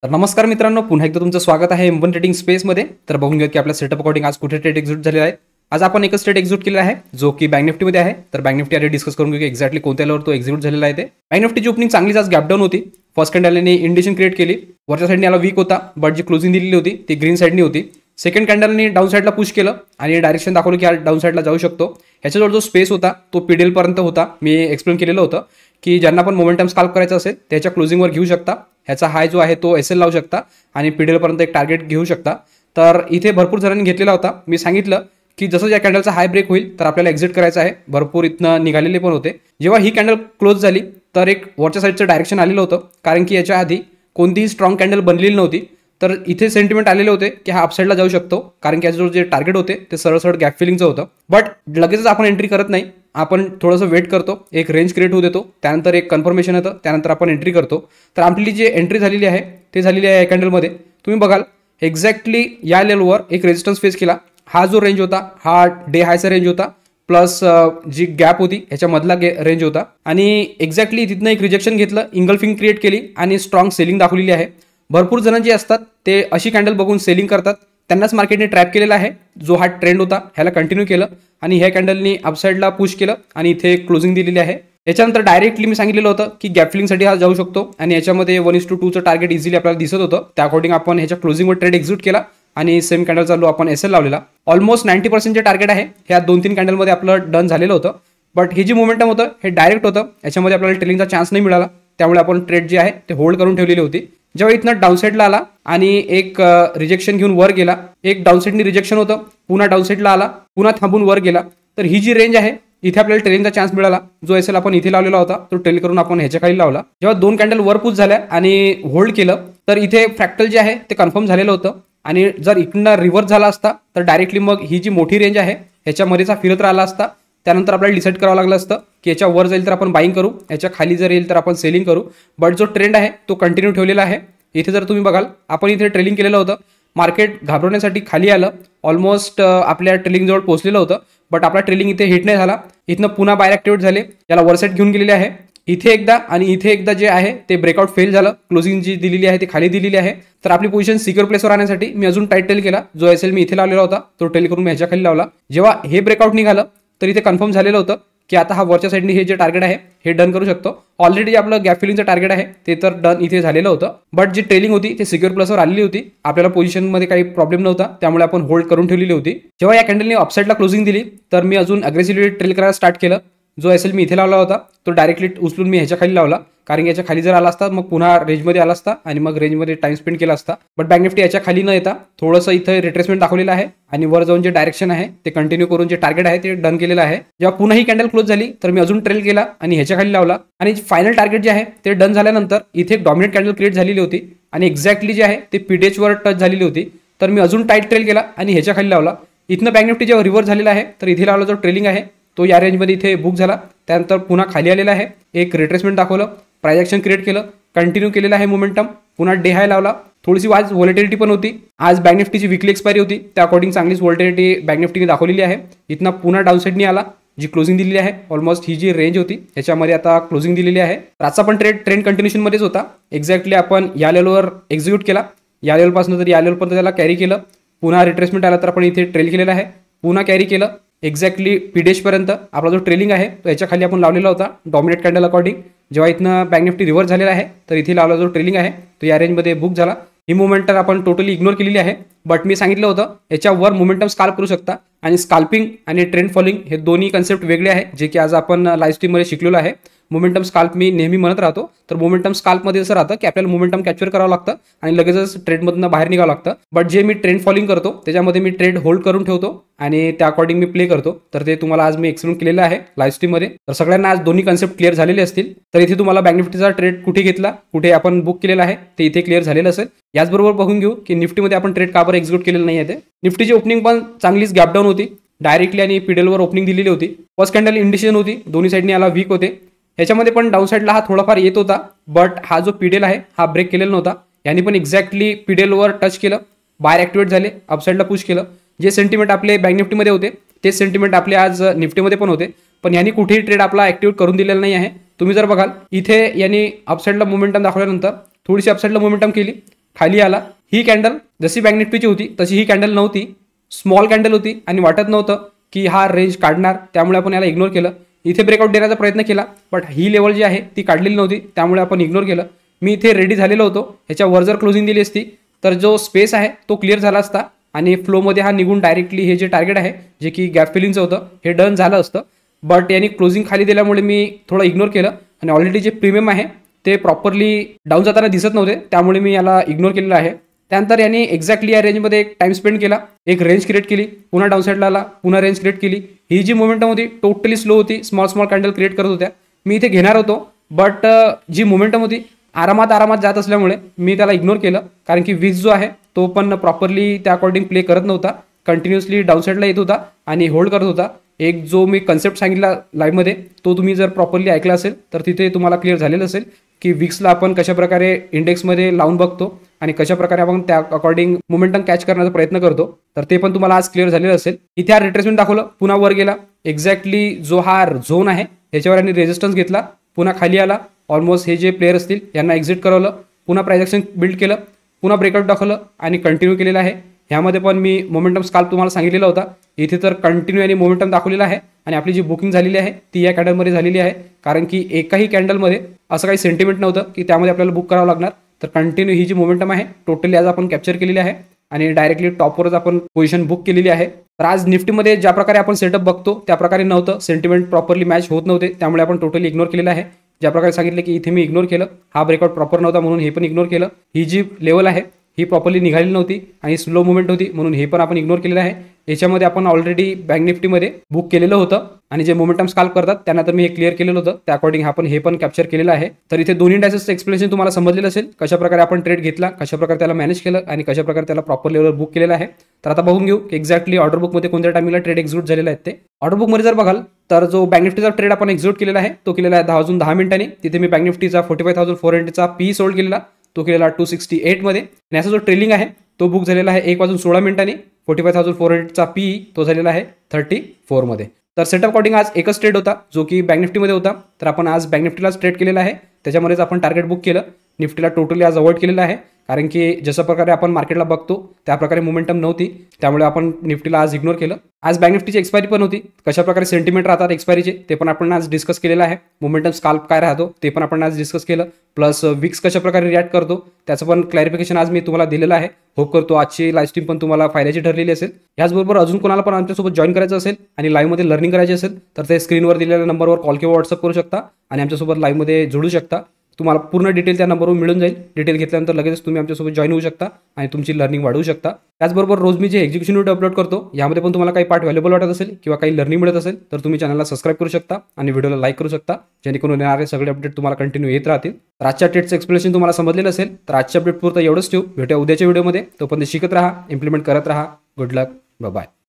तर नमस्कार मित्रांनो, पुन्हा एकदा तुमचं स्वागत आहे M1 ट्रेडिंग स्पेसमध्ये. तर बघून घेऊया की आपल्या सेटअप अकॉर्डिंग आज कुठे ट्रेड एक्झिट झालेला आहे. आज आपण एकच ट्रेड एक्झिट केलेला आहे जो की बँक निफ्टीमध्ये आहे. तर बँक निफ्टी आधी डिस्कस करून घेऊ की एक्झॅक्टली कोणत्या लेवलवर तो एक्झिट झालेला आहे. ते बँक निफ्टीची ओपनिंग चांगलीच आज गॅप डाऊन होती. फर्स्ट कॅन्डलने इंडिकेशन क्रिएट केली, वरच्या साईडने याला वीक होता, बट जी क्लोजिंग दिलेली होती ती ग्रीन साईडनी होती. सेकंड कॅन्डलने डाऊन साईडला पुश केलं आणि डायरेक्शन दाखवलं की हा डाऊन साईडला जाऊ शकतो. ह्याच्याजवळ जो स्पेस होता तो पीडीएल पर्यंत होता. मी एक्सप्लेन केलेलं होतं की ज्यांना पण मोमेंटम स्काल्प करायचं असेल त्याच्या क्लोजिंगवर घेऊ शकता. ह्याचा हाय जो आहे तो एसएल लावू शकता आणि पीडीएल पर्यंत एक टार्गेट घेऊ शकता. तर इथे भरपूर जणांनी घेतलेला होता. मी सांगितलं की जसं या कॅन्डलचा हाय ब्रेक होईल तर आपल्याला एक्झिट करायचं आहे. भरपूर इथनं निघालेले पण होते. जेव्हा ही कॅन्डल क्लोज झाली तर एक वरच्या साईडचं डायरेक्शन आलेलं होतं, कारण की याच्या आधी कोणतीही स्ट्रॉंग कॅन्डल बनलेली नव्हती. तर इथे सेंटिमेंट आलेले होते की हा अपसाईडला जाऊ शकतो, कारण की याचं जे टार्गेट होते ते सरळ सरळ गॅप फिलिंगचं होतं. बट लगेचच आपण एंट्री करत नाही, आपण थोडंसं वेट करतो, एक रेंज क्रिएट होऊ देतो, त्यानंतर एक कन्फर्मेशन येतं, त्यानंतर आपण एंट्री करतो. तर आपली जी एंट्री झालेली आहे ते झालेली आहे या कॅन्डलमध्ये. तुम्ही बघाल एक्झॅक्टली या लेवलवर एक रेजिस्टन्स फेस केला. हा जो रेंज होता हा डे हायचा रेंज होता, प्लस जी गॅप होती ह्याच्यामधला रेंज होता, आणि एक्झॅक्टली तिथनं एक रिजेक्शन घेतलं, इंगल्फिंग क्रिएट केली आणि स्ट्रॉंग सेलिंग दाखवलेली आहे. भरपूर जण जे असतात ते अशी कॅन्डल बघून सेलिंग करतात, त्यांनाच मार्केटने ट्रॅप केलेला आहे. जो हा ट्रेंड होता ह्याला कंटिन्यू केलं आणि ह्या कॅन्डलनी अपसाईडला पुश केलं आणि इथे क्लोजिंग दिलेली आहे. याच्यानंतर डायरेक्टली मी सांगितलेलं होतं की गॅप फिलिंगसाठी हा जाऊ शकतो आणि याच्यामध्ये 1:2चं टार्गेट इझिली आपल्याला दिसत होतं. त्या अकॉर्डिंग आपण ह्याच्या क्लोजिंगवर ट्रेड एक्झिट केला आणि सेम कॅन्डलचा लो आपण एसएल लावलेला. ऑलमोस्ट 90% जे टार्गेट आहे ह्या 2-3 कॅन्डलमध्ये आपलं डन झालेलं होतं. बट हे जे मोमेंटम होतं हे डायरेक्ट होतं, याच्यामध्ये आपल्याला ट्रेलिंगचा चान्स नाही मिळाला, त्यामुळे आपण ट्रेड जे आहे ते होल्ड करून ठेवलेली होती. जेव्हा इथनं डाऊनसाईडला आला आणि एक रिजेक्शन घेऊन वर गेला, एक डाऊनसाईडनी रिजेक्शन होतं, पुन्हा डाऊनसाईडला आला, पुन्हा थांबून वर गेला, तर ही जी रेंज आहे इथे आपल्याला ट्रेलिंगचा चान्स मिळाला. जो एसएल आपण इथे लावलेला होता तो ट्रेल करून आपण ह्याच्या खाली लावला. जेव्हा 2 कॅन्डल वर पुश झाल्या आणि होल्ड केलं तर इथे फ्रॅक्टल जे आहे ते कन्फर्म झालेलं होतं. आणि जर इकडनं रिव्हर्स झाला असता तर डायरेक्टली मग ही जी मोठी रेंज आहे ह्याच्यामध्येचा फिरत राहिला असता. त्यानंतर आपल्याला डिसाईड करावं लागलं असतं की याच्या वर जाईल तर आपण बाईंग करू, याच्या खाली जर येईल तर आपण सेलिंग करू. बट जो ट्रेंड आहे तो कंटिन्यू ठेवलेला आहे. इथे जर तुम्ही बघाल आपण इथे ट्रेलिंग केलेलं होतं, मार्केट घाबरवण्यासाठी खाली आलं, ऑलमोस्ट आपल्या ट्रेलिंग जवळ पोहोचलेलं होतं, बट आपला ट्रेलिंग इथे हिट नाही झाला. इथनं पुन्हा बायर ॲक्टिवेट झाले, याला वर साईड घेऊन गेलेले आहे. इथे एकदा आणि इथे एकदा जे आहे ते ब्रेकआउट फेल झालं, क्लोजिंग जी दिलेली आहे ती खाली दिलेली आहे. तर आपली पोझिशन सिक्युअर प्लेसवर आणण्यासाठी मी अजून टाईट टेल केला. जो एसएल मी इथे लावलेला होता तो टेल करून मी ह्याच्या खाली लावला. जेव्हा हे ब्रेकआउट निघालं तर इथे कन्फर्म झालेलं होतं की आता हा वरच्या साईडने हे जे टार्गेट आहे हे डन करू शकतो. ऑलरेडी जे आपलं गॅप फिलिंगचं टार्गेट आहे ते तर डन इथे झालेलं होतं, बट जी ट्रेलिंग होती ते सिक्युअर प्लसवर आलेली होती. आपल्याला पोझिशनमध्ये काही प्रॉब्लेम नव्हता, त्यामुळे आपण होल्ड करून ठेवलेली होती. जेव्हा या कॅन्डलने अपसाईडला क्लोजिंग दिली तर मी अजून अग्रेसिव्हली ट्रेल करायला स्टार्ट केलं. जो एसएल मी इथे लावला होता तो डायरेक्टली उचलून मी ह्याच्या खाली लावला, कारण की याच्या खाली जर आला असता मग पुन्हा रेंजमध्ये आला असता आणि मग रेंजमध्ये टाइम स्पेंड केला असता. बट बँक निफ्टी याच्या खाली न येता थोडंसं इथं रिट्रेसमेंट दाखवलेलं आहे आणि वर जाऊन जे डायरेक्शन आहे ते कंटिन्यू करून जे टार्गेट आहे ते डन केलेलं आहे. जेव्हा पुन्हा ही कॅन्डल क्लोज झाली तर मी अजून ट्रेल केला आणि ह्याच्या खाली लावला आणि फायनल टार्गेट जे आहे ते डन झाल्यानंतर इथे एक डॉमिनेट कॅन्डल क्रिएट झालेली होती आणि एक्झॅक्टली जे आहे ते पीडीएचवर टच झालेली होती. तर मी अजून टाईट ट्रेल केला आणि ह्याच्या खाली लावला. इथनं बँक निफ्टी जेव्हा रिव्हर्स झालेला आहे तर इथे लावला जो ट्रेलिंग आहे तो या रेंजमध्ये इथे बुक झाला. त्यानंतर पुन्हा खाली आलेला आहे, एक रिट्रेसमेंट दाखवलं, प्राइस ॲक्शन क्रिएट केलं, कंटिन्यू केलेलं आहे मोमेंटम, पुन्हा डे हाय लावला. थोडीशी आज व्हॉलेटिलिटी पण होती. आज बँक निफ्टीची विकली एक्सपायरी होती, त्या अकॉर्डिंग चांगलीच व्हॉलेटिलिटी बँक निफ्टीने दाखवलेली आहे. इथनं पुन्हा डाऊनसाईडनी आला, जी क्लोजिंग दिलेली आहे ऑलमोस्ट ही जी रेंज होती ह्याच्यामध्ये आता क्लोजिंग दिलेली आहे. आजचा पण ट्रेंड कंटिन्युएशनमध्येच होता. एक्झॅक्टली आपण या लेवलवर एक्झिक्यूट केला, या लेवलपासून तर या लेवलपर्यंत त्याला कॅरी केलं. पुन्हा रिट्रेसमेंट आला तर आपण इथे ट्रेल केलेलं आहे, पुन्हा कॅरी केलं एक्झॅक्टली पीडीएचपर्यंत. आपला जो ट्रेलिंग आहे तो याच्या खाली आपण लावलेला होता डॉमिनेट कॅन्डल अकॉर्डिंग. जेव्हा इथनं बँक निफ्टी रिव्हर्स झालेला आहे तर इथे लावला जो ट्रेलिंग आहे तो या रेंजमध्ये बुक झाला. ही मोमेंटम आपण टोटली इग्नोर केलेली आहे. बट मी सांगितलं होतं याच्यावर मोमेंटम स्काल्प करू शकता, आणि स्काल्पिंग आणि ट्रेंड फॉलोइंग हे दोन्ही कन्सेप्ट वेगळे आहे, जे की आज आपण लाईव्ह स्ट्रीममध्ये शिकलेलो आहे. मोमेंटम स्काल्प मी नेहमी म्हणत राहतो. तर मोमेंटम स्काल्पमध्ये असं राहतं की आपल्याला मोमेंटम कॅप्चर करावं लागतं आणि लगेचच ट्रेडमधनं बाहेर निघावं लागतं. बट जे मी ट्रेंड फॉलोइंग करतो त्याच्यामध्ये मी ट्रेड होल्ड करून ठेवतो आणि त्या अकॉर्डिंग मी प्ले करतो. तर ते तुम्हाला आज मी एक्सप्लेन केलेलं आहे लाईव्ह स्ट्रीममध्ये. तर सगळ्यांना आज दोन्ही कन्सेप्ट क्लिअर झालेले असतील. तर इथे तुम्हाला बँक निफ्टीचा ट्रेड कुठे घेतला, कुठे आपण बुक केलेला आहे ते इथे क्लिअर झालेलं असेल. याचबरोबर बघून घेऊ की निफ्टीमध्ये आपण ट्रेड का बरं एक्झिक्यूट केलेलं नाही आहे. ते निफ्टीची ओपनिंग पण चांगलीच गॅप डाऊन होती, डायरेक्टली आणि पीडीएलवर ओपनिंग दिलेली होती. फर्स्ट कॅन्डल इंडिकेशन होती, दोन्ही साईडने याला वीक होते. ह्याच्यामध्ये पण डाऊन साईडला हा थोडाफार येत होता, बट हा जो पीडीएल आहे हा ब्रेक केलेला नव्हता. यांनी पण एक्झॅक्टली पीडीएलवर टच केलं, बायर ॲक्टिवेट झाले, अपसाईडला पुश केलं. जे सेंटिमेंट आपले बँक निफ्टीमध्ये होते तेच सेंटिमेंट आपले आज निफ्टीमध्ये पण होते, पण यांनी कुठेही ट्रेड आपला ॲक्टिवेट करून दिलेला नाही आहे. तुम्ही जर बघाल इथे यांनी अपसाईडला मोमेंटम दाखवल्यानंतर थोडीशी अपसाईडला मोमेंटम केली, खाली आला. ही कॅन्डल जशी बँक निफ्टीची होती तशी ही कॅन्डल नव्हती, स्मॉल कॅन्डल होती आणि वाटत नव्हतं की हा रेंज काढणार, त्यामुळे आपण याला इग्नोर केलं. इथे ब्रेकआउट देण्याचा प्रयत्न केला, बट ही लेवल जी आहे ती काढलेली नव्हती, त्यामुळे आपण इग्नोर केलं. मी इथे रेडी झालेलो होतो. ह्याच्यावर जर क्लोजिंग दिली असती तर जो स्पेस आहे तो क्लिअर झाला असता आणि फ्लोमध्ये हा निघून डायरेक्टली हे जे टार्गेट आहे जे की गॅप फिलिंगचं होतं हे डन झालं असतं. बट यांनी क्लोजिंग खाली दिल्यामुळे मी थोडं इग्नोर केलं आणि ऑलरेडी जे प्रीमियम आहे ते प्रॉपरली डाऊन जाताना दिसत नव्हते, त्यामुळे मी याला इग्नोर केलेलं आहे. त्यानंतर यांनी एक्झॅक्टली या रेंजमध्ये एक टाइम स्पेंड केला, एक रेंज क्रिएट केली, पुन्हा डाऊन साईडला आला, पुन्हा रेंज क्रिएट केली. ही जी मोमेंटम होती टोटली स्लो होती, स्मॉल स्मॉल कॅन्डल क्रिएट करत होत्या. मी इथे घेणार होतो, बट जी मोमेंटम होती आरामात जात असल्यामुळे मी त्याला इग्नोर केलं, कारण की वीज जो आहे तो पण प्रॉपरली त्या अकॉर्डिंग प्ले करत नव्हता, कंटिन्युअसली डाऊन साईडला येत होता आणि होल्ड करत होता. एक जो मी कन्सेप्ट सांगितला लाईव्हमध्ये तो तुम्ही जर प्रॉपरली ऐकला असेल तर तिथे तुम्हाला क्लिअर झालेलं असेल की विक्सला आपण कशाप्रकारे इंडेक्समध्ये लावून बघतो आणि कशाप्रकारे आपण त्या अकॉर्डिंग मोमेंटम कॅच करण्याचा प्रयत्न करतो, तर ते पण तुम्हाला आज क्लिअर झालेलं असेल. इथे हा रिट्रेसमेंट दाखवलं, पुन्हा वर गेला, एक्झॅक्टली जो हा झोन आहे याच्यावर यांनी रेजिस्टन्स घेतला, पुन्हा खाली आला. ऑलमोस्ट हे जे प्लेयर असतील यांना एक्झिट करवलं, पुन्हा प्राइस ॲक्शन बिल्ड केलं, पुन्हा ब्रेकआउट दाखवलं आणि कंटिन्यू केलेलं आहे. ह्यामध्ये पण मी मोमेंटम स्काल्प तुम्हाला सांगितलेला होता. इथे तर कंटिन्यू आणि मोमेंटम दाखवलेला आहे आणि आपली जी बुकिंग झालेली आहे ती या कॅन्डलमध्ये झालेली आहे, कारण की एकाही कॅन्डलमध्ये असं काही सेंटिमेंट नव्हतं की त्यामध्ये आपल्याला बुक करावं लागणार. तर कंटिन्यू ही जी मोमेंटम आहे टोटली आज आपण कॅप्चर केलेली आहे आणि डायरेक्टली टॉपवरच आपण पोझिशन बुक केलेली आहे. तर आज निफ्टीमध्ये ज्या प्रकारे आपण सेटअप बघतो त्या प्रकारे नव्हतं, सेंटिमेंट प्रॉपरली मॅच होत नव्हते, त्यामुळे आपण टोटली इग्नोर केलेलं आहे. ज्या प्रकारे सांगितलं की इथे मी इग्नोर केलं, हा ब्रेकआउट प्रॉपर नव्हता म्हणून हे पण इग्नोर केलं. ही जी लेवल आहे ही प्रॉपरली निघालेली नव्हती आणि स्लो मुवमेंट होती म्हणून हे पण आपण इग्नोर केलेलं आहे. याच्यामध्ये आपण ऑलरेडी बँक निफ्टीमध्ये बुक केलेलं होतं आणि जे मोमेंटम स्काल्प करतात त्यांना तर मी हे क्लिअर केलेलं होतं, त्या अकॉर्डिंग आपण हे पण कॅप्चर केलेलं आहे. तर इथे दोन्ही डायसेसचं एक्सप्लेनेशन तुम्हाला समजलेलं असेल, कशाप्रकारे आपण ट्रेड घेतला, कशाप्रकारे त्याला मॅनेज केलं आणि कशाप्रकारे त्याला प्रॉपर लेवलवर बुक केलेलं आहे. तर आता बघून घेऊ की एक्झॅक्टली ऑर्डर बुकमध्ये कोणत्या टाइमिंगला ट्रेड एक्झिक्यूट झालेले आहेत ते. ऑर्डर बुकमध्ये जर बघाल तर जो बँक निफ्टीचा ट्रेड आपण एक्झिक्यूट केलेला आहे तो केलेला आहे 10 वाजून 10 मिनिटांनी. तिथे मी बँक निफ्टीचा 45,400चा पी सोल्ड केलेला, तो केलेला 268 मध्ये आणि असा जो ट्रेलिंग आहे तो बुक झालेला आहे 1 वाजून 16 मिनिटांनी. 45,400चा पी तो झालेला आहे 34 मध्ये. तर सेटअप अकॉर्डिंग आज एकच ट्रेड होता जो की बँक निफ्टीमध्ये होता, तर आपण आज बँक निफ्टीलाच ट्रेड केलेला आहे, त्याच्यामध्येच आपण टार्गेट बुक केलं. निफ्टीला टोटली आज अवॉइड केलेलं आहे, कारण की जशा प्रकारे आपण मार्केटला बघतो त्या प्रकारे मोमेंटम नव्हती, त्यामुळे आपण निफ्टीला आज इग्नोर केलं. आज बँक निफ्टीची एक्सपायरी पण होती, कशाप्रकारे सेंटिमेंट राहतात एक्सपायरीचे ते पण आपण आज डिस्कस केलेलं आहे. मोमेंटम स्काल्प काय राहतो ते पण आपण आज डिस्कस केलं, प्लस विक्स कशाप्रकारे रिॲक्ट करतो त्याचं पण क्लॅरिफिकेशन आज मी तुम्हाला दिलेलं आहे. होप करतो आजची लाईव्ह स्ट्रीम पण तुम्हाला फायद्याची ठरलेली असेल. याचबरोबर अजून कोणाला पण आमच्यासोबत जॉईन करायचं असेल आणि लाईव्हमध्ये लर्निंग करायची असेल तर ते स्क्रीनवर दिलेल्या नंबरवर कॉल किंवा व्हॉट्सअप करू शकता आणि आमच्यासोबत लाईव्हमध्ये जोडू शकता. तुम्हाला पूर्ण डिटेल त्या नंबरवर मिळून जाईल. डिटेल घेतल्यानंतर लगेच तुम्ही आमच्यासोबत जॉईन होऊ शकता आणि तुमची लर्निंग वाढवू शकता. त्याचबरोबर रोज मी जे एक्झिक्युशन व्हिडिओ अपलोड करतो यामध्ये पण तुम्हाला काही पार्ट व्हॅल्युबल वाटत असेल किंवा काही लर्निंग मिळत असेल तर तुम्ही चॅनलला सबस्क्राईब करू शकता आणि व्हिडिओला लाईक करू शकता, जेणेकरून येणारे सगळे अपडेट तुम्हाला कंटिन्यू येत राहतील. तर आजच्या ट्रेडचं एक्सप्लेनेशन तुम्हाला समजलेलं असेल, तर आजच्या अपडेट पुरतं एवढंच ठेवू. भेटूया उद्याच्या व्हिडिओमध्ये. तोपर्यंत शिकत राहा, इम्प्लिमेंट करत राहा. गुड लक, बाय.